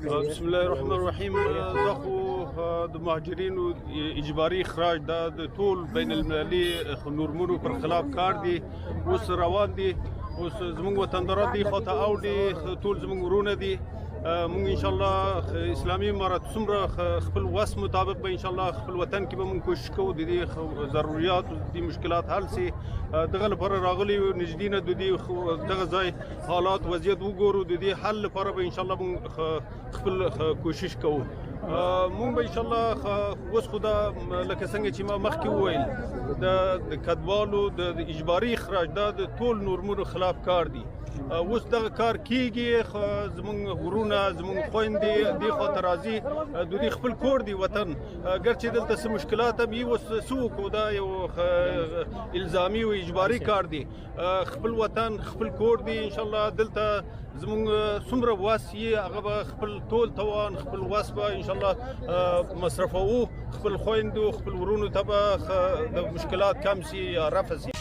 بسم الله الرحمن الرحیم. دا خو د مهاجرینو اجباري اخراج دا د ټول بین المللي نورمونو پر خلاف کار دی، اوس روان دی. اوس زموږ وطنداران دی خواته اوړي، ټول زموږ ورونه دي. مونږ ان شاء الله اسلامي امارات څومره خپل وس مطابق به ان شاء الله خپل وطن کې به مونږ کوشش کوو د دې ضرورت او د مشکلات حل سي. دغه لپاره راغلي نږدې نه د دې دغه ځای حالات وضعیت وګورو، د دې حل لپاره به ان شاء الله مونږ خپل کوشش کوو. مونږ به ان شاء الله اوس خو دا لکه څنګه چې ما مخکې وویل د کډوالو د اجباري اخراج دا د ټول نورمونو خلاف کار دی. اوس دغه کار کیږي، زموږ ورونه زموږ خويندې دې خواته راځي، د دې خپل کور دی وطن. ګرچې دلته څه مشکلات هم وي، اوس څه وکړو، دا یو الزامي او اجباري کار دی. خپل وطن خپل کور دی، ان شاء الله دلته زموږ څومره وس یې هغه به خپل ټول توان خپل وس به ان شاء الله مصرفوو، خپل خويندو خپل ورونو ته به د مشکلات کم سي یا رفع سي.